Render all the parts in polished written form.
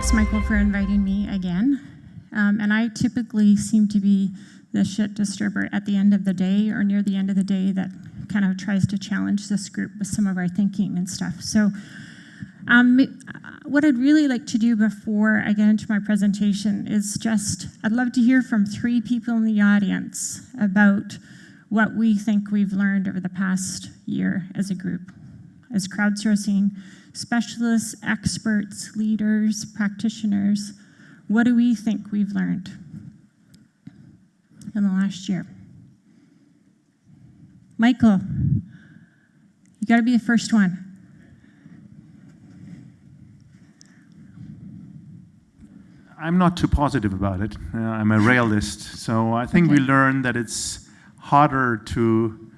Thanks, Michael, for inviting me again. And I typically seem to be the shit disturber at the end of the day or near the end of the day that kind of tries to challenge this group with some of our thinking and stuff. So what I'd really like to do before I get into my presentation is I'd love to hear from 3 people in the audience about what we think we've learned over the past year as a group, as crowdsourcing specialists, experts, leaders, practitioners. What do we think we've learned in the last year? Michael, you got to be the first one. I'm not too positive about it. I'm a realist, so I think we learned that it's harder to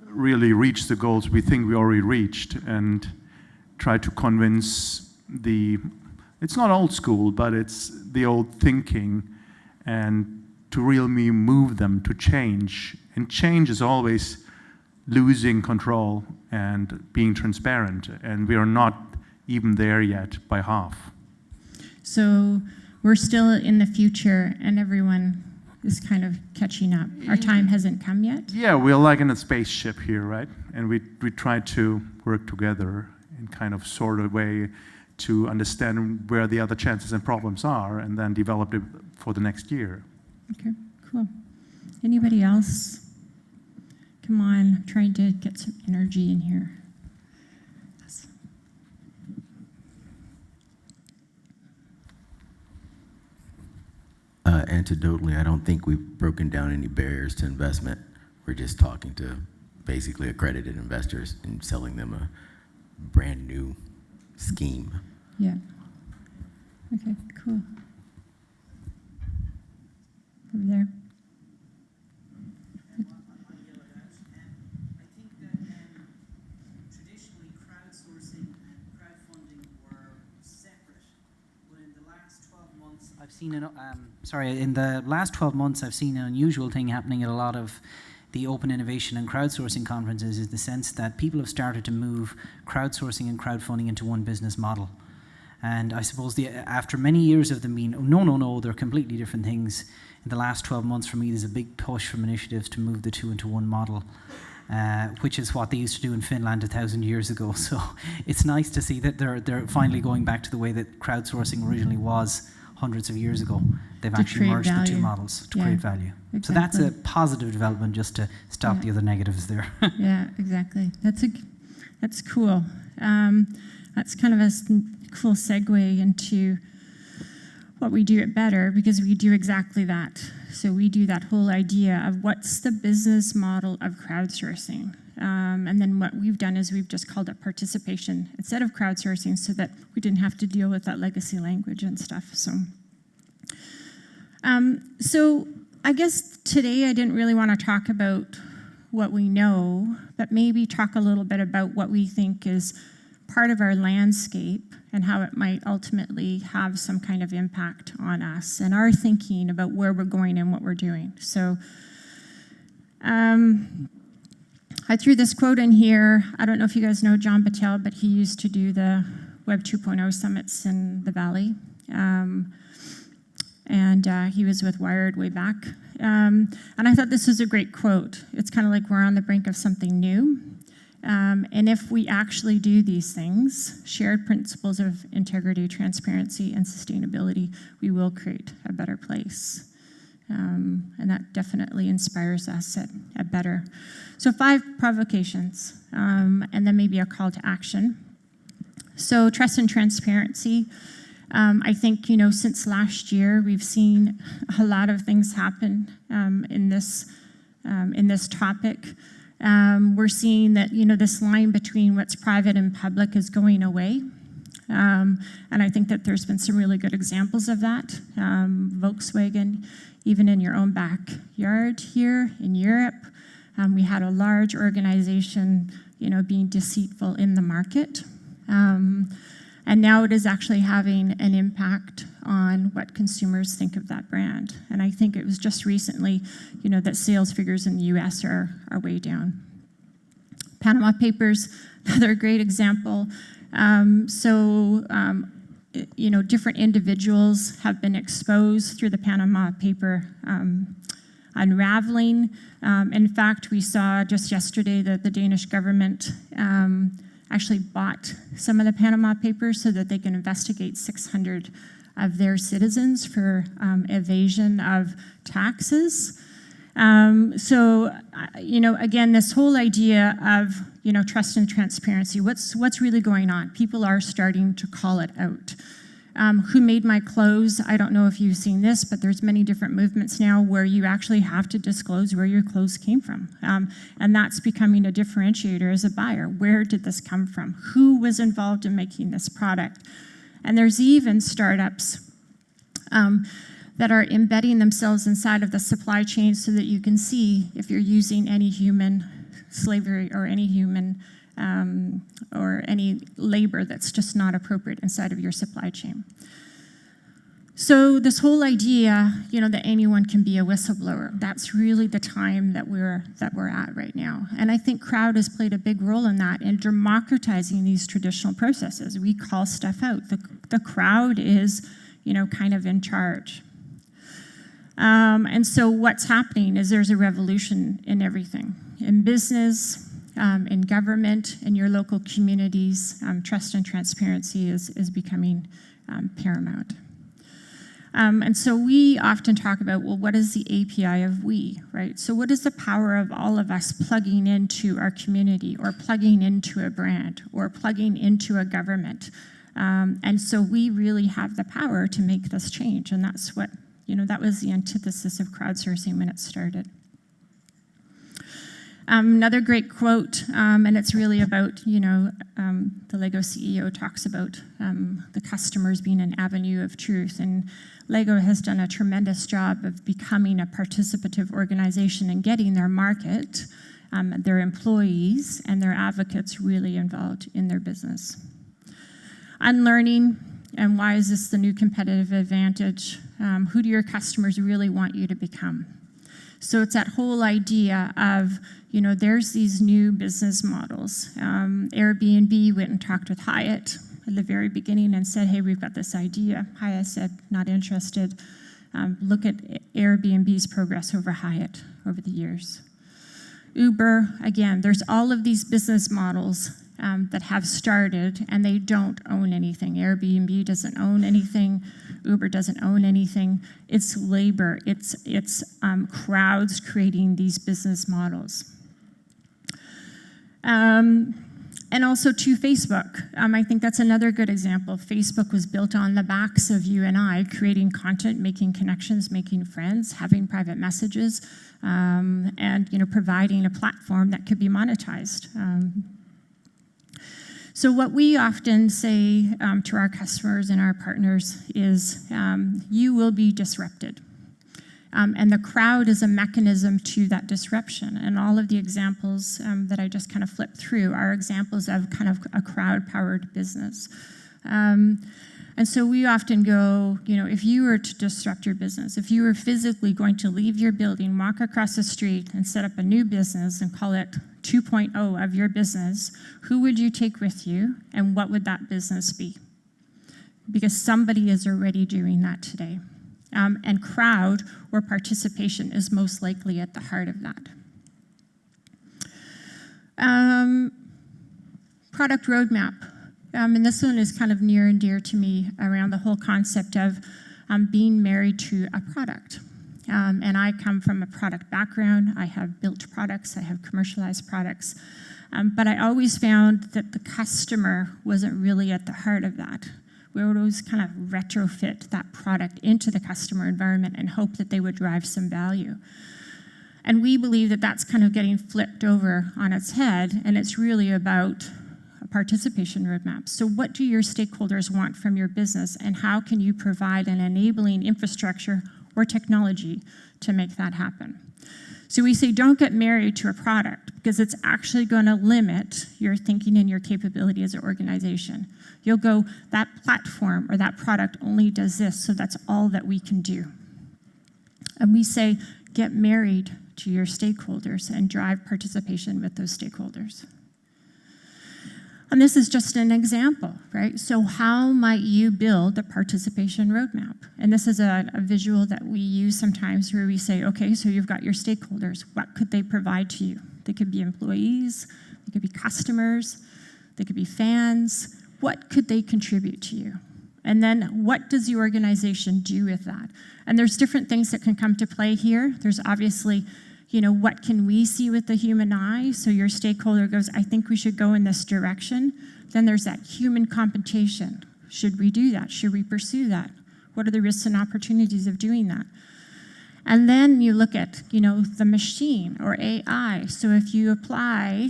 really reach the goals we think we already reached and try to convince it's not old school, but it's the old thinking, and to really move them to change. And change is always losing control and being transparent, and we are not even there yet by half. So we're still in the future and everyone is kind of catching up. Our time hasn't come yet? Yeah, we're like in a spaceship here, right? And we try to work together in kind of sort of way to understand where the other chances and problems are and then develop it for the next year. Okay, cool. Anybody else? Come on, I'm trying to get some energy in here. Anecdotally, I don't think we've broken down any barriers to investment. We're just talking to basically accredited investors and selling them a brand new scheme. Yeah. Okay, cool. Over there. Traditionally, crowdsourcing and crowdfunding were separate, but in the last 12 months, I've seen in the last 12 months, I've seen an unusual thing happening at a lot of the open innovation and crowdsourcing conferences, is the sense that people have started to move crowdsourcing and crowdfunding into one business model. And I suppose after many years of them being, no, they're completely different things, in the last 12 months for me there's a big push from initiatives to move the two into one model, which is what they used to do in Finland 1,000 years ago. So it's nice to see that they're finally going back to the way that crowdsourcing originally was hundreds of years ago. They've actually merged the two models to create value. Exactly. So that's a positive development, just to stop the other negatives there. Yeah, exactly. That's cool. That's kind of a cool segue into what we do at Better, because we do exactly that. So we do that whole idea of what's the business model of crowdsourcing. And then what we've done is we've just called it participation instead of crowdsourcing, so that we didn't have to deal with that legacy language and stuff. So I guess today I didn't really want to talk about what we know, but maybe talk a little bit about what we think is part of our landscape and how it might ultimately have some kind of impact on us and our thinking about where we're going and what we're doing. So I threw this quote in here. I don't know if you guys know John Battelle, but he used to do the Web 2.0 summits in the Valley. And he was with Wired way back. And I thought this was a great quote. It's kind of like we're on the brink of something new. And if we actually do these things, shared principles of integrity, transparency, and sustainability, we will create a better place. And that definitely inspires us at Better. So 5 provocations, and then maybe a call to action. So trust and transparency. I think, since last year, we've seen a lot of things happen in this topic. We're seeing that, this line between what's private and public is going away. And I think that there's been some really good examples of that. Volkswagen, even in your own backyard here in Europe, we had a large organization, being deceitful in the market. And now it is actually having an impact on what consumers think of that brand. And I think it was just recently, that sales figures in the US are way down. Panama Papers, another great example. different individuals have been exposed through the Panama paper unraveling. In fact, we saw just yesterday that the Danish government actually bought some of the Panama papers so that they can investigate 600 of their citizens for evasion of taxes. Again, this whole idea of, trust and transparency, what's really going on? People are starting to call it out. Who made my clothes? I don't know if you've seen this, but there's many different movements now where you actually have to disclose where your clothes came from. And that's becoming a differentiator as a buyer. Where did this come from? Who was involved in making this product? And there's even startups that are embedding themselves inside of the supply chain so that you can see if you're using any human slavery or any human or any labor that's just not appropriate inside of your supply chain. So this whole idea, that anyone can be a whistleblower, that's really the time that we're at right now. And I think crowd has played a big role in that, in democratizing these traditional processes. We call stuff out. The crowd is, kind of in charge. And so what's happening is there's a revolution in everything. In business, in government, in your local communities, trust and transparency is becoming paramount. And so we often talk about, well, what is the API of we, right? So what is the power of all of us plugging into our community or plugging into a brand or plugging into a government? And so we really have the power to make this change. And that's what, that was the antithesis of crowdsourcing when it started. Another great quote, and it's really about, the Lego CEO talks about the customers being an avenue of truth. And Lego has done a tremendous job of becoming a participative organization and getting their market, their employees, and their advocates really involved in their business. Unlearning, and why is this the new competitive advantage? Who do your customers really want you to become? So it's that whole idea of, there's these new business models. Airbnb went and talked with Hyatt at the very beginning and said, hey, we've got this idea. Hyatt said, not interested. Look at Airbnb's progress over Hyatt over the years. Uber, again, there's all of these business models that have started, and they don't own anything. Airbnb doesn't own anything. Uber doesn't own anything. It's labor. It's crowds creating these business models. And also to Facebook. I think that's another good example. Facebook was built on the backs of you and I, creating content, making connections, making friends, having private messages, and providing a platform that could be monetized. So what we often say to our customers and our partners is, you will be disrupted. And the crowd is a mechanism to that disruption. And all of the examples that I just kind of flipped through are examples of kind of a crowd-powered business. And so we often go, if you were to disrupt your business, if you were physically going to leave your building, walk across the street and set up a new business and call it 2.0 of your business, who would you take with you and what would that business be? Because somebody is already doing that today. And crowd or participation is most likely at the heart of that. Product roadmap. And this one is kind of near and dear to me around the whole concept of being married to a product. And I come from a product background. I have built products. I have commercialized products. But I always found that the customer wasn't really at the heart of that. We would always kind of retrofit that product into the customer environment and hope that they would drive some value. And we believe that that's kind of getting flipped over on its head, and it's really about a participation roadmap. So what do your stakeholders want from your business, and how can you provide an enabling infrastructure or technology to make that happen? So we say don't get married to a product because it's actually going to limit your thinking and your capability as an organization. You'll go, that platform or that product only does this, so that's all that we can do. And we say get married to your stakeholders and drive participation with those stakeholders. And this is just an example, right? So how might you build a participation roadmap? And this is a visual that we use sometimes where we say, okay, so you've got your stakeholders. What could they provide to you? They could be employees, they could be customers, they could be fans. What could they contribute to you? And then what does the organization do with that? And there's different things that can come to play here. There's obviously, what can we see with the human eye? So your stakeholder goes, I think we should go in this direction. Then there's that human computation. Should we do that? Should we pursue that? What are the risks and opportunities of doing that? And then you look at, the machine or AI. So if you apply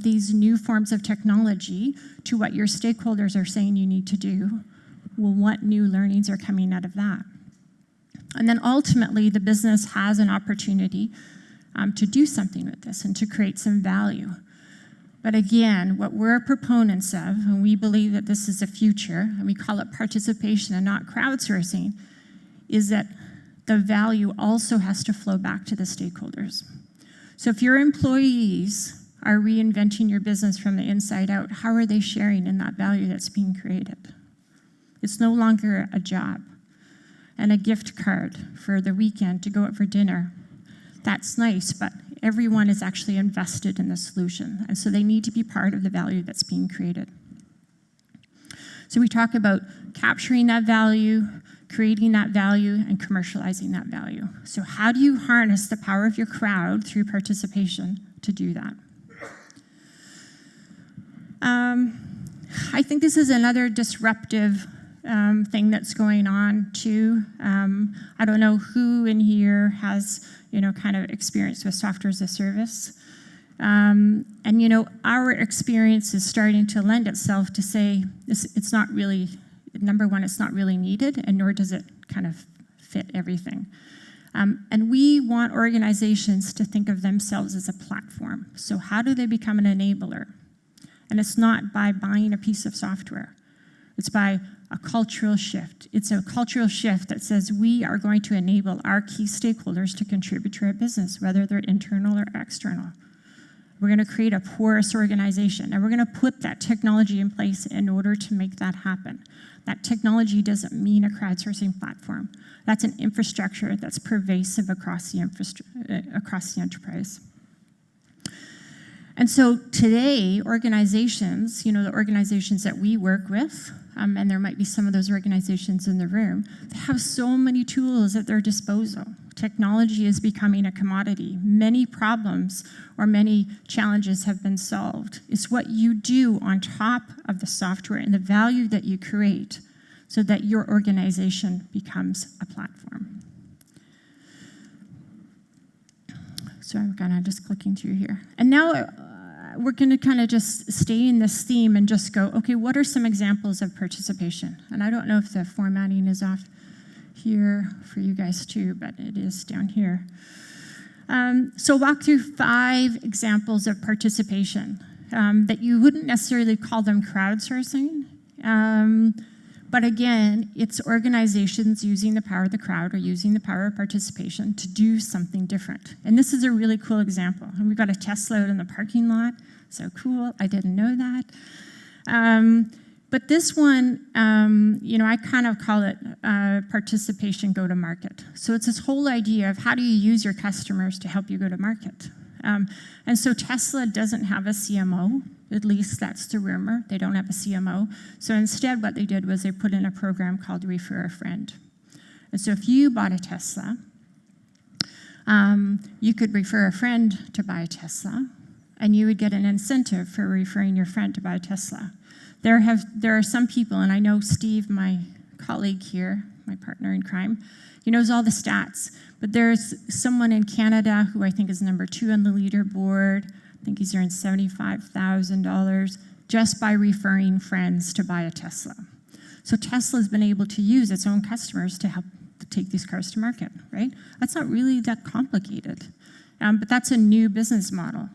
these new forms of technology to what your stakeholders are saying you need to do, well, what new learnings are coming out of that? And then ultimately, the business has an opportunity to do something with this and to create some value. But again, what we're proponents of, and we believe that this is the future, and we call it participation and not crowdsourcing, is that the value also has to flow back to the stakeholders. So if your employees are reinventing your business from the inside out, how are they sharing in that value that's being created? It's no longer a job and a gift card for the weekend to go out for dinner. That's nice, but everyone is actually invested in the solution, and so they need to be part of the value that's being created. So we talk about capturing that value, creating that value, and commercializing that value. So how do you harness the power of your crowd through participation to do that? I think this is another disruptive thing that's going on too. I don't know who in here has, kind of experience with software as a service. And our experience is starting to lend itself to say it's not really, number one, it's not really needed, and nor does it kind of fit everything. And we want organizations to think of themselves as a platform. So how do they become an enabler? And it's not by buying a piece of software. It's by a cultural shift. It's a cultural shift that says we are going to enable our key stakeholders to contribute to our business, whether they're internal or external. We're going to create a porous organization, and we're going to put that technology in place in order to make that happen. That technology doesn't mean a crowdsourcing platform. That's an infrastructure that's pervasive across the enterprise. And so today, organizations, the organizations that we work with, and there might be some of those organizations in the room, they have so many tools at their disposal. Technology is becoming a commodity. Many problems or many challenges have been solved. It's what you do on top of the software and the value that you create so that your organization becomes a platform. So I'm kind of just clicking through here. And now we're going to kind of just stay in this theme and just go, okay, what are some examples of participation? And I don't know if the formatting is off here for you guys too, but it is down here. So walk through 5 examples of participation that you wouldn't necessarily call them crowdsourcing. But again, it's organizations using the power of the crowd or using the power of participation to do something different. And this is a really cool example. And we've got a Tesla out in the parking lot. So cool. I didn't know that. But this one, I kind of call it participation go-to-market. So it's this whole idea of how do you use your customers to help you go to market. And so Tesla doesn't have a CMO. At least that's the rumor. They don't have a CMO. So instead what they did was they put in a program called Refer a Friend. And so if you bought a Tesla, you could refer a friend to buy a Tesla, and you would get an incentive for referring your friend to buy a Tesla. There are some people, and I know Steve, my colleague here, my partner in crime, he knows all the stats, but there's someone in Canada who I think is number 2 on the leaderboard. I think he's earned $75,000 just by referring friends to buy a Tesla. So Tesla's been able to use its own customers to help take these cars to market, right? That's not really that complicated, but that's a new business model.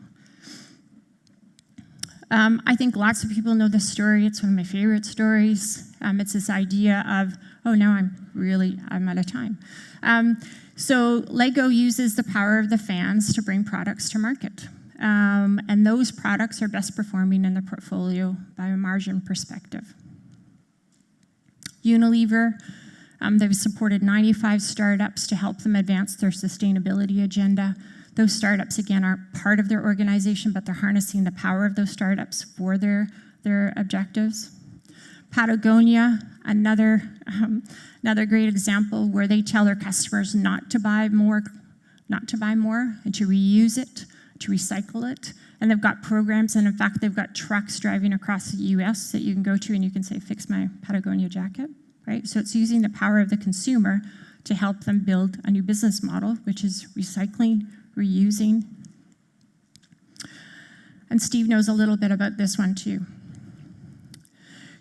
I think lots of people know this story. It's one of my favorite stories. It's this idea of, oh, now I'm out of time. So Lego uses the power of the fans to bring products to market. And those products are best performing in the portfolio by a margin perspective. Unilever, they've supported 95 startups to help them advance their sustainability agenda. Those startups, again, aren't part of their organization, but they're harnessing the power of those startups for their objectives. Patagonia, another great example where they tell their customers not to buy more, and to reuse it, to recycle it. And they've got programs, and in fact, they've got trucks driving across the US that you can go to and you can say, fix my Patagonia jacket, right? So it's using the power of the consumer to help them build a new business model, which is recycling, reusing. And Steve knows a little bit about this one too.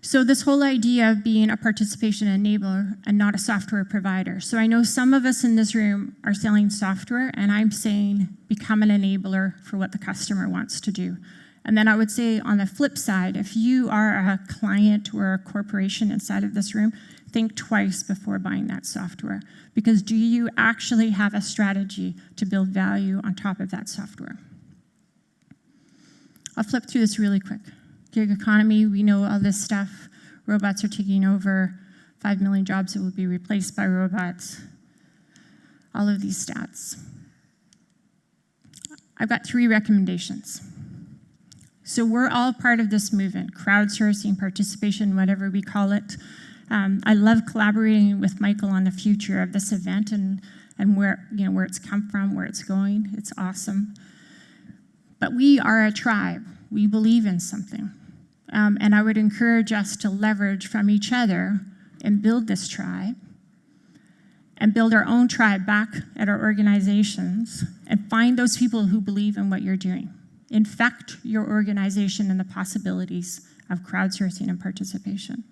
So this whole idea of being a participation enabler and not a software provider. So I know some of us in this room are selling software, and I'm saying become an enabler for what the customer wants to do. And then I would say on the flip side, if you are a client or a corporation inside of this room, think twice before buying that software. Because do you actually have a strategy to build value on top of that software? I'll flip through this really quick. Gig economy, we know all this stuff. Robots are taking over. 5 million jobs that will be replaced by robots. All of these stats. I've got 3 recommendations. So we're all part of this movement, crowdsourcing, participation, whatever we call it. I love collaborating with Michael on the future of this event and where it's come from, where it's going. It's awesome. But we are a tribe. We believe in something. And I would encourage us to leverage from each other and build this tribe and build our own tribe back at our organizations and find those people who believe in what you're doing. Infect your organization in the possibilities of crowdsourcing and participation.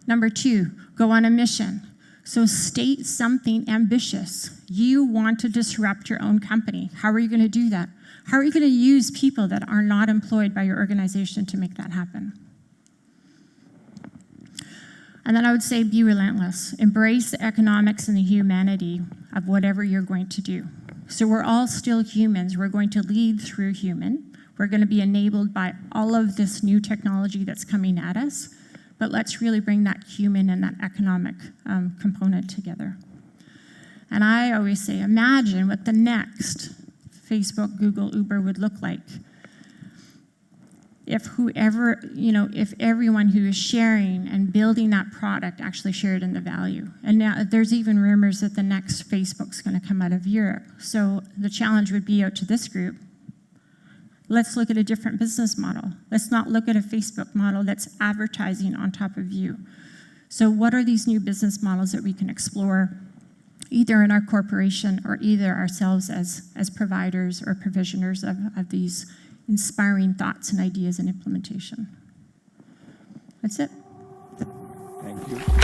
Number 2, go on a mission. So state something ambitious. You want to disrupt your own company. How are you going to do that? How are you going to use people that are not employed by your organization to make that happen? And then I would say be relentless. Embrace the economics and the humanity of whatever you're going to do. So we're all still humans. We're going to lead through human. We're going to be enabled by all of this new technology that's coming at us. But let's really bring that human and that economic component together. And I always say, imagine what the next Facebook, Google, Uber would look like if if everyone who is sharing and building that product actually shared in the value. And now there's even rumors that the next Facebook's going to come out of Europe. So the challenge would be out to this group. Let's look at a different business model. Let's not look at a Facebook model that's advertising on top of you. So what are these new business models that we can explore either in our corporation or either ourselves as providers or provisioners of these inspiring thoughts and ideas and implementation? That's it. Thank you.